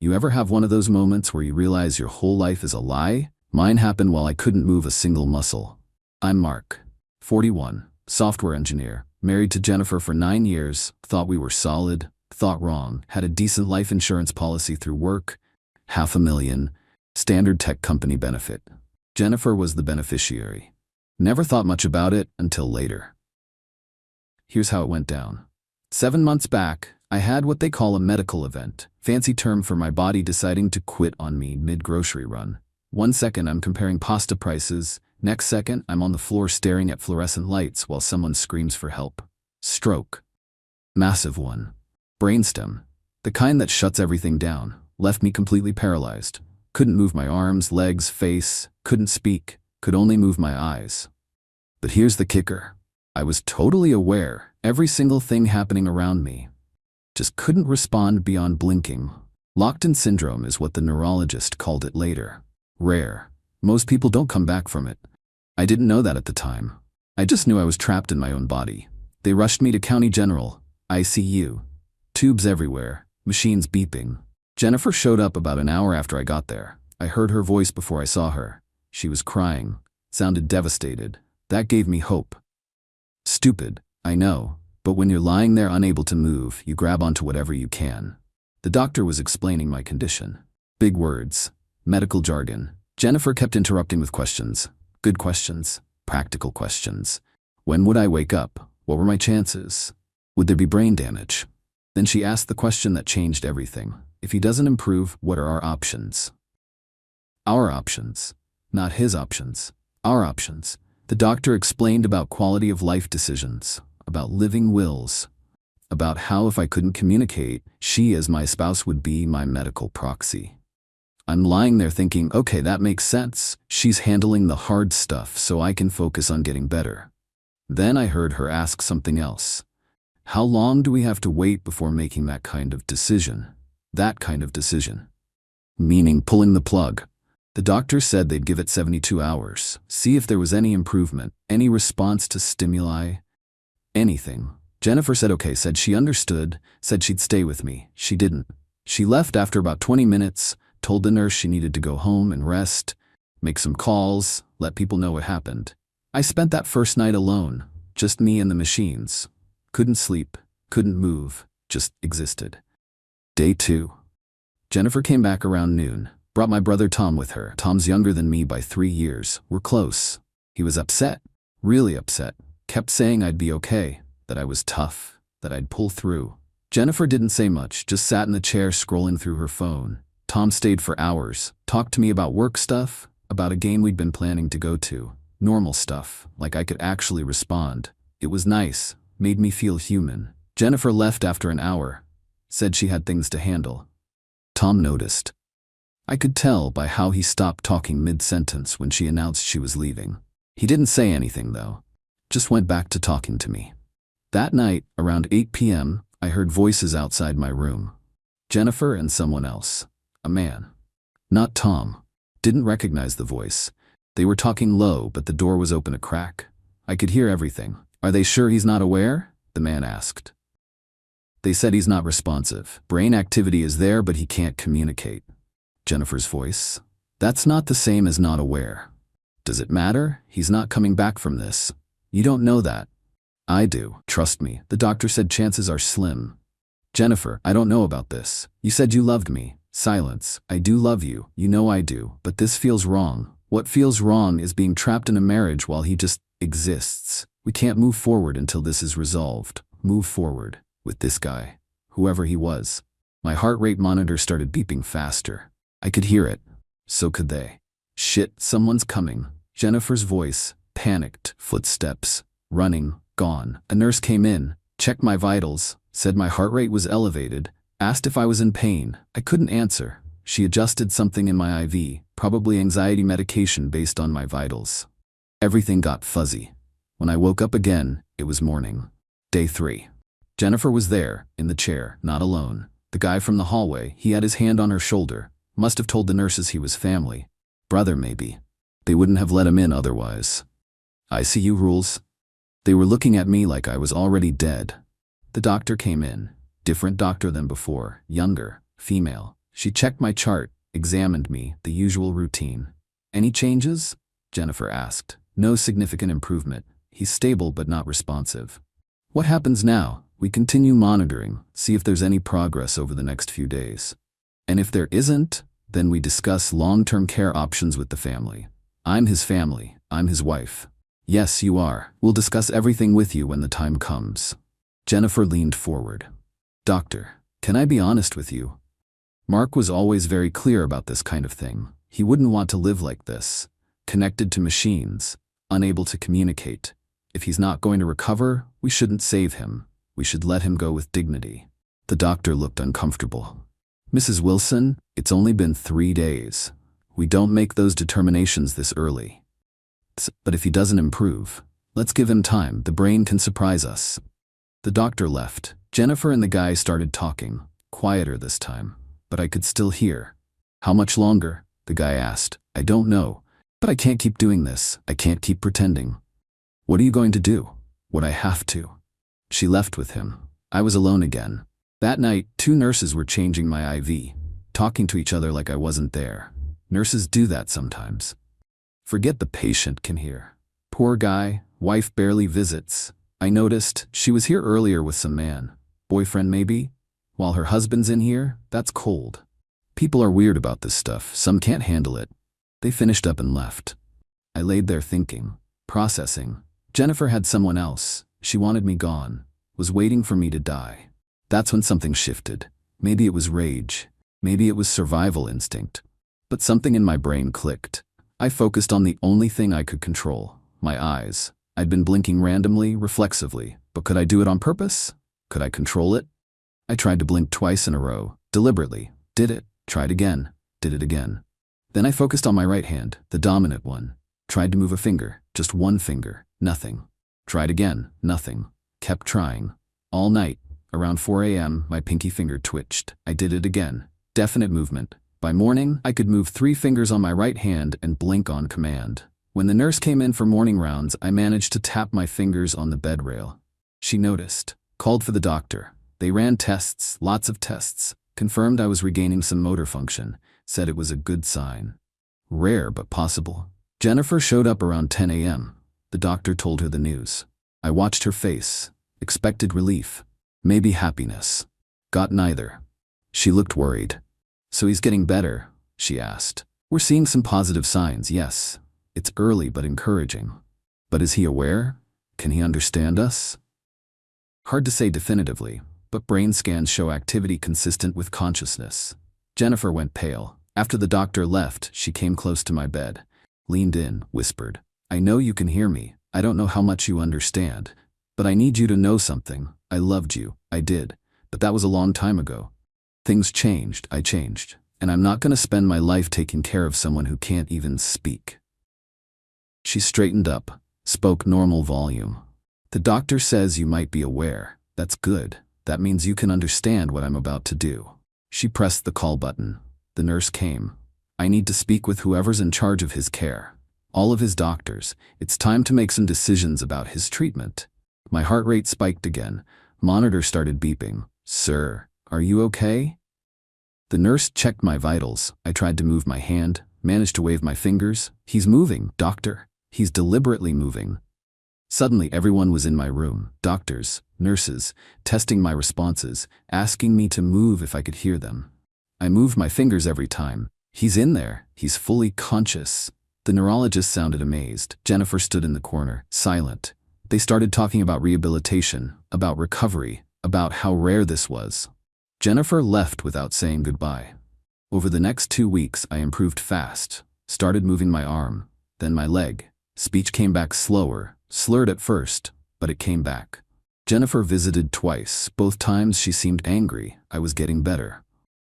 You ever have one of those moments where you realize your whole life is a lie? Mine happened while I couldn't move a single muscle. I'm Mark, 41, software engineer, married to Jennifer for 9 years, thought we were solid, thought wrong, had a decent life insurance policy through work, $500,000, standard tech company benefit. Jennifer was the beneficiary. Never thought much about it until later. Here's how it went down. 7 months back, I had what they call a medical event, fancy term for my body deciding to quit on me mid-grocery run. 1 second I'm comparing pasta prices, next second I'm on the floor staring at fluorescent lights while someone screams for help. Stroke. Massive one. Brainstem. The kind that shuts everything down. Left me completely paralyzed. Couldn't move my arms, legs, face, couldn't speak, could only move my eyes. But here's the kicker. I was totally aware, every single thing happening around me. Just couldn't respond beyond blinking. Locked-in syndrome is what the neurologist called it later. Rare. Most people don't come back from it. I didn't know that at the time. I just knew I was trapped in my own body. They rushed me to County General, ICU. Tubes everywhere, machines beeping. Jennifer showed up about an hour after I got there. I heard her voice before I saw her. She was crying, sounded devastated. That gave me hope. Stupid, I know, but when you're lying there unable to move, you grab onto whatever you can. The doctor was explaining my condition. Big words, medical jargon. Jennifer kept interrupting with questions. Good questions, practical questions. When would I wake up? What were my chances? Would there be brain damage? Then she asked the question that changed everything. If he doesn't improve, what are our options? Our options. Not his options. Our options. The doctor explained about quality of life decisions, about living wills, about how if I couldn't communicate, she as my spouse would be my medical proxy. I'm lying there thinking, okay, that makes sense. She's handling the hard stuff so I can focus on getting better. Then I heard her ask something else. How long do we have to wait before making that kind of decision? That kind of decision. Meaning pulling the plug. The doctor said they'd give it 72 hours, see if there was any improvement, any response to stimuli, anything. Jennifer said okay, said she understood, said she'd stay with me. She didn't. She left after about 20 minutes, told the nurse she needed to go home and rest, make some calls, let people know what happened. I spent that first night alone, just me and the machines. Couldn't sleep, couldn't move, just existed. Day 2. Jennifer came back around noon, brought my brother Tom with her. Tom's younger than me by 3 years. We're close. He was upset, really upset. Kept saying I'd be okay, that I was tough, that I'd pull through. Jennifer didn't say much, just sat in the chair scrolling through her phone. Tom stayed for hours, talked to me about work stuff, about a game we'd been planning to go to. Normal stuff, like I could actually respond. It was nice, made me feel human. Jennifer left after an hour, said she had things to handle. Tom noticed. I could tell by how he stopped talking mid-sentence when she announced she was leaving. He didn't say anything though, just went back to talking to me. That night, around 8 p.m., I heard voices outside my room. Jennifer and someone else. A man. Not Tom. Didn't recognize the voice. They were talking low, but the door was open a crack. I could hear everything. Are they sure he's not aware? The man asked. They said he's not responsive. Brain activity is there, but he can't communicate. Jennifer's voice. That's not the same as not aware. Does it matter? He's not coming back from this. You don't know that. I do. Trust me. The doctor said chances are slim. Jennifer, I don't know about this. You said you loved me. Silence. I do love you. You know I do. But this feels wrong. What feels wrong is being trapped in a marriage while he just exists. We can't move forward until this is resolved. Move forward. With this guy. Whoever he was. My heart rate monitor started beeping faster. I could hear it. So could they. Shit, someone's coming. Jennifer's voice. Panicked. Footsteps. Running. Gone. A nurse came in, checked my vitals, said my heart rate was elevated, asked if I was in pain. I couldn't answer. She adjusted something in my IV, probably anxiety medication based on my vitals. Everything got fuzzy. When I woke up again, it was morning. Day 3. Jennifer was there, in the chair, not alone. The guy from the hallway, he had his hand on her shoulder. Must have told the nurses he was family. Brother, maybe. They wouldn't have let him in otherwise. ICU rules. They were looking at me like I was already dead. The doctor came in. Different doctor than before. Younger. Female. She checked my chart, examined me, the usual routine. Any changes? Jennifer asked. No significant improvement. He's stable but not responsive. What happens now? We continue monitoring, see if there's any progress over the next few days. And if there isn't, then we discuss long-term care options with the family. I'm his family. I'm his wife. Yes, you are. We'll discuss everything with you when the time comes. Jennifer leaned forward. Doctor, can I be honest with you? Mark was always very clear about this kind of thing. He wouldn't want to live like this, connected to machines, unable to communicate. If he's not going to recover, we shouldn't save him. We should let him go with dignity. The doctor looked uncomfortable. Mrs. Wilson, it's only been 3 days. We don't make those determinations this early. But if he doesn't improve, let's give him time. The brain can surprise us. The doctor left. Jennifer and the guy started talking, quieter this time, but I could still hear. How much longer? The guy asked. I don't know, but I can't keep doing this. I can't keep pretending. What are you going to do? What I have to. She left with him. I was alone again. That night, 2 nurses were changing my IV, talking to each other like I wasn't there. Nurses do that sometimes. Forget the patient can hear. Poor guy, wife barely visits. I noticed she was here earlier with some man. Boyfriend maybe? While her husband's in here, that's cold. People are weird about this stuff. Some can't handle it. They finished up and left. I laid there thinking, processing. Jennifer had someone else. She wanted me gone, was waiting for me to die. That's when something shifted. Maybe it was rage. Maybe it was survival instinct. But something in my brain clicked. I focused on the only thing I could control, my eyes. I'd been blinking randomly, reflexively, but could I do it on purpose? Could I control it? I tried to blink twice in a row, deliberately. Did it. Tried again. Did it again. Then I focused on my right hand, the dominant one. Tried to move a finger, just one finger, nothing. Tried again, nothing. Kept trying. All night, around 4 a.m., my pinky finger twitched. I did it again. Definite movement. By morning, I could move 3 fingers on my right hand and blink on command. When the nurse came in for morning rounds, I managed to tap my fingers on the bed rail. She noticed, called for the doctor. They ran tests, lots of tests, confirmed I was regaining some motor function, said it was a good sign. Rare but possible. Jennifer showed up around 10 a.m. The doctor told her the news. I watched her face, expected relief, maybe happiness. Got neither. She looked worried. So he's getting better, she asked. We're seeing some positive signs, yes. It's early but encouraging. But is he aware? Can he understand us? Hard to say definitively, but brain scans show activity consistent with consciousness. Jennifer went pale. After the doctor left, she came close to my bed, leaned in, whispered, I know you can hear me. I don't know how much you understand, but I need you to know something. I loved you. I did. But that was a long time ago. Things changed. I changed. And I'm not going to spend my life taking care of someone who can't even speak. She straightened up, spoke normal volume. The doctor says you might be aware. That's good. That means you can understand what I'm about to do. She pressed the call button. The nurse came. I need to speak with whoever's in charge of his care. All of his doctors. It's time to make some decisions about his treatment. My heart rate spiked again. Monitor started beeping. Sir, are you okay? The nurse checked my vitals. I tried to move my hand, managed to wave my fingers. He's moving, doctor. He's deliberately moving. Suddenly everyone was in my room. Doctors, nurses, testing my responses, asking me to move if I could hear them. I moved my fingers every time. He's in there. He's fully conscious. The neurologist sounded amazed. Jennifer stood in the corner, silent. They started talking about rehabilitation, about recovery, about how rare this was. Jennifer left without saying goodbye. Over the next 2 weeks, I improved fast. Started moving my arm, then my leg. Speech came back slower, slurred at first, but it came back. Jennifer visited twice. Both times she seemed angry. I was getting better.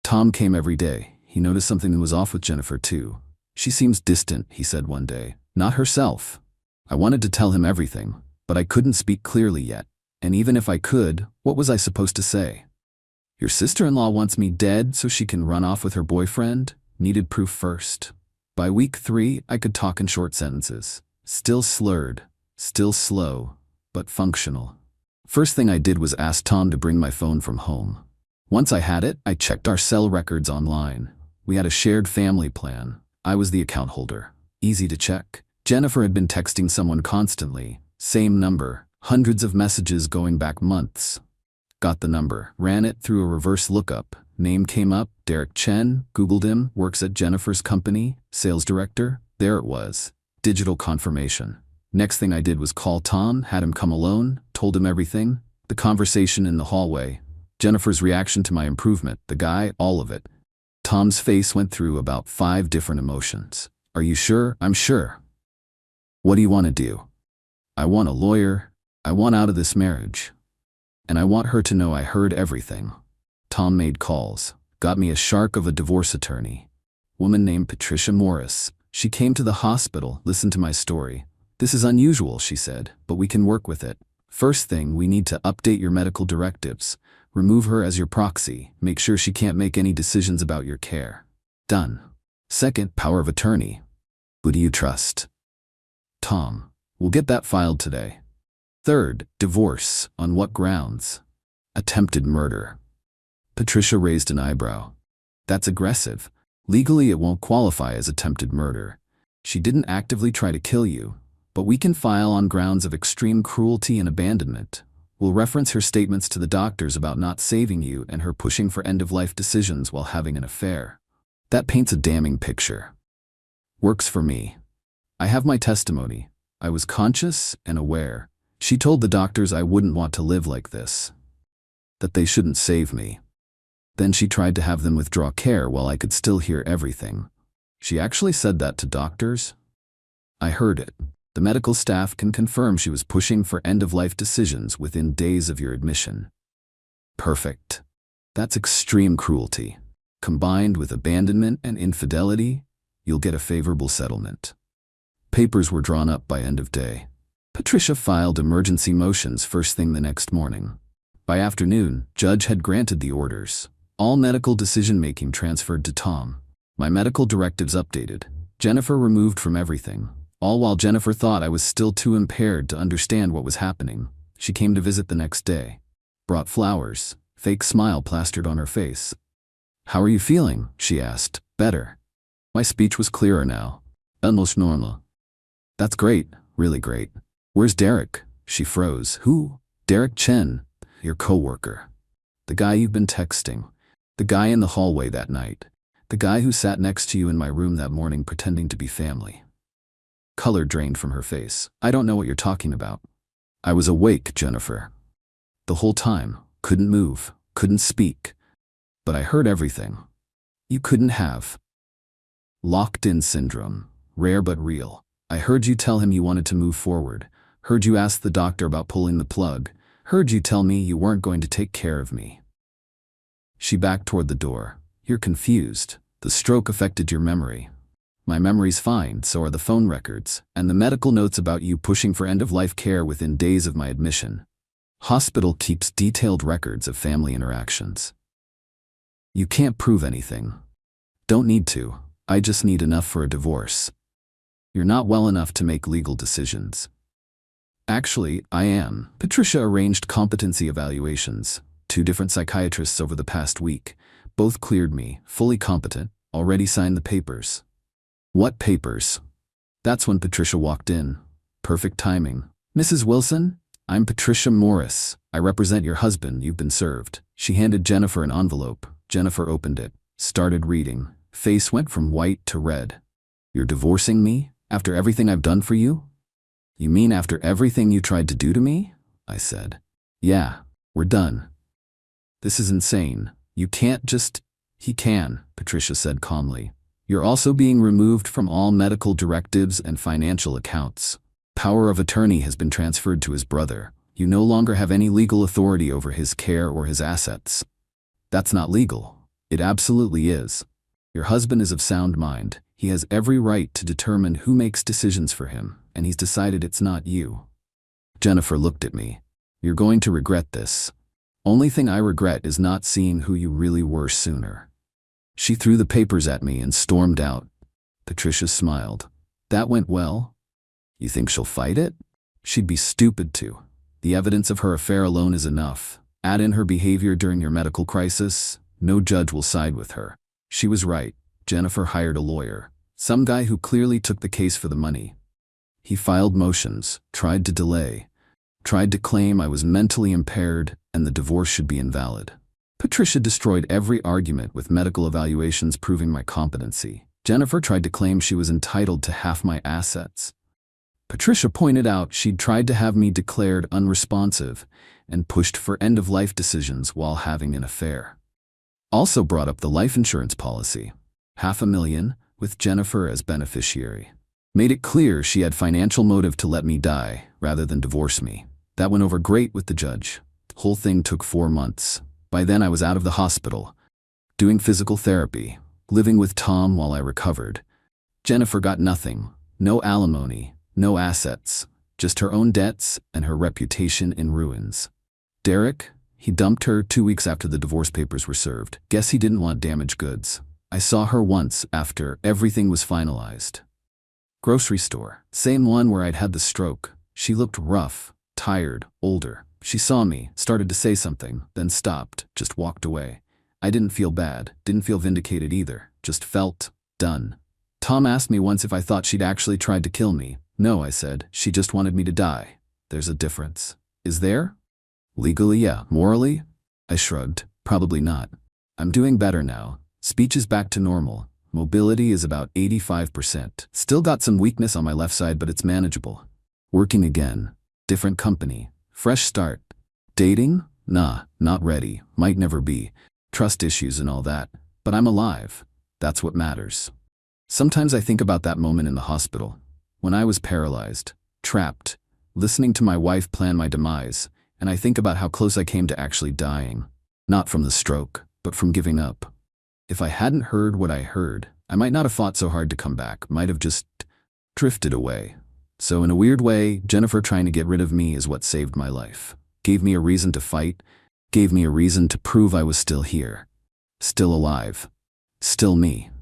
Tom came every day. He noticed something was off with Jennifer too. She seems distant, he said one day. Not herself. I wanted to tell him everything, but I couldn't speak clearly yet. And even if I could, what was I supposed to say? Your sister-in-law wants me dead so she can run off with her boyfriend? Needed proof first. By week 3, I could talk in short sentences. Still slurred, still slow, but functional. First thing I did was ask Tom to bring my phone from home. Once I had it, I checked our cell records online. We had a shared family plan. I was the account holder. Easy to check. Jennifer had been texting someone constantly. Same number. Hundreds of messages going back months. Got the number. Ran it through a reverse lookup. Name came up. Derek Chen. Googled him. Works at Jennifer's company. Sales director. There it was. Digital confirmation. Next thing I did was call Tom. Had him come alone. Told him everything. The conversation in the hallway. Jennifer's reaction to my improvement. The guy. All of it. Tom's face went through about 5 different emotions. Are you sure? I'm sure. What do you want to do? I want a lawyer. I want out of this marriage. And I want her to know I heard everything. Tom made calls. Got me a shark of a divorce attorney. Woman named Patricia Morris. She came to the hospital, listened to my story. This is unusual, she said, but we can work with it. First thing, we need to update your medical directives. Remove her as your proxy. Make sure she can't make any decisions about your care. Done. Second, power of attorney. Who do you trust? Tom. We'll get that filed today. Third, divorce. On what grounds? Attempted murder. Patricia raised an eyebrow. That's aggressive. Legally, it won't qualify as attempted murder. She didn't actively try to kill you, but we can file on grounds of extreme cruelty and abandonment. We'll reference her statements to the doctors about not saving you and her pushing for end-of-life decisions while having an affair. That paints a damning picture. Works for me. I have my testimony. I was conscious and aware. She told the doctors I wouldn't want to live like this. That they shouldn't save me. Then she tried to have them withdraw care while I could still hear everything. She actually said that to doctors? I heard it. The medical staff can confirm she was pushing for end-of-life decisions within days of your admission. Perfect. That's extreme cruelty. Combined with abandonment and infidelity, you'll get a favorable settlement. Papers were drawn up by end of day. Patricia filed emergency motions first thing the next morning. By afternoon, Judge had granted the orders. All medical decision-making transferred to Tom. My medical directives updated. Jennifer removed from everything. All while Jennifer thought I was still too impaired to understand what was happening. She came to visit the next day. Brought flowers. Fake smile plastered on her face. How are you feeling? She asked. Better. My speech was clearer now. Almost normal. That's great. Really great. Where's Derek? She froze. Who? Derek Chen. Your coworker. The guy you've been texting. The guy in the hallway that night. The guy who sat next to you in my room that morning pretending to be family. Color drained from her face. I don't know what you're talking about. I was awake, Jennifer. The whole time. Couldn't move. Couldn't speak. But I heard everything. You couldn't have. Locked-in syndrome. Rare but real. I heard you tell him you wanted to move forward. Heard you ask the doctor about pulling the plug. Heard you tell me you weren't going to take care of me. She backed toward the door. You're confused. The stroke affected your memory. My memory's fine, so are the phone records, and the medical notes about you pushing for end-of-life care within days of my admission. Hospital keeps detailed records of family interactions. You can't prove anything. Don't need to. I just need enough for a divorce. You're not well enough to make legal decisions. Actually, I am. Patricia arranged competency evaluations. 2 different psychiatrists over the past week. Both cleared me, fully competent, already signed the papers. What papers? That's when Patricia walked in. Perfect timing. Mrs. Wilson, I'm Patricia Morris. I represent your husband. You've been served. She handed Jennifer an envelope. Jennifer opened it, started reading. Face went from white to red. You're divorcing me? After everything I've done for you? You mean after everything you tried to do to me? I said. Yeah, we're done. This is insane. You can't just... He can, Patricia said calmly. You're also being removed from all medical directives and financial accounts. Power of attorney has been transferred to his brother. You no longer have any legal authority over his care or his assets. That's not legal. It absolutely is. Your husband is of sound mind. He has every right to determine who makes decisions for him, and he's decided it's not you. Jennifer looked at me. You're going to regret this. Only thing I regret is not seeing who you really were sooner. She threw the papers at me and stormed out. Patricia smiled. That went well? You think she'll fight it? She'd be stupid to. The evidence of her affair alone is enough. Add in her behavior during your medical crisis, no judge will side with her. She was right. Jennifer hired a lawyer. Some guy who clearly took the case for the money. He filed motions, tried to delay, tried to claim I was mentally impaired and the divorce should be invalid. Patricia destroyed every argument with medical evaluations proving my competency. Jennifer tried to claim she was entitled to half my assets. Patricia pointed out she'd tried to have me declared unresponsive and pushed for end-of-life decisions while having an affair. Also brought up the life insurance policy. $500,000 with Jennifer as beneficiary. Made it clear she had financial motive to let me die rather than divorce me. That went over great with the judge. The whole thing took 4 months. By then I was out of the hospital, doing physical therapy, living with Tom while I recovered. Jennifer got nothing. No alimony, no assets, just her own debts and her reputation in ruins. Derek, he dumped her 2 weeks after the divorce papers were served. Guess he didn't want damaged goods. I saw her once after everything was finalized. Grocery store. Same one where I'd had the stroke. She looked rough, tired, older. She saw me, started to say something, then stopped, just walked away. I didn't feel bad, didn't feel vindicated either, just felt done. Tom asked me once if I thought she'd actually tried to kill me. No, I said, she just wanted me to die. There's a difference. Is there? Legally, yeah. Morally? I shrugged. Probably not. I'm doing better now. Speech is back to normal. Mobility is about 85%. Still got some weakness on my left side, but it's manageable. Working again. Different company. Fresh start. Dating? Nah, not ready. Might never be. Trust issues and all that. But I'm alive. That's what matters. Sometimes I think about that moment in the hospital, when I was paralyzed, trapped, listening to my wife plan my demise, and I think about how close I came to actually dying. Not from the stroke, but from giving up. If I hadn't heard what I heard, I might not have fought so hard to come back, might have just drifted away. So in a weird way, Jennifer trying to get rid of me is what saved my life. Gave me a reason to fight, gave me a reason to prove I was still here. Still alive. Still me.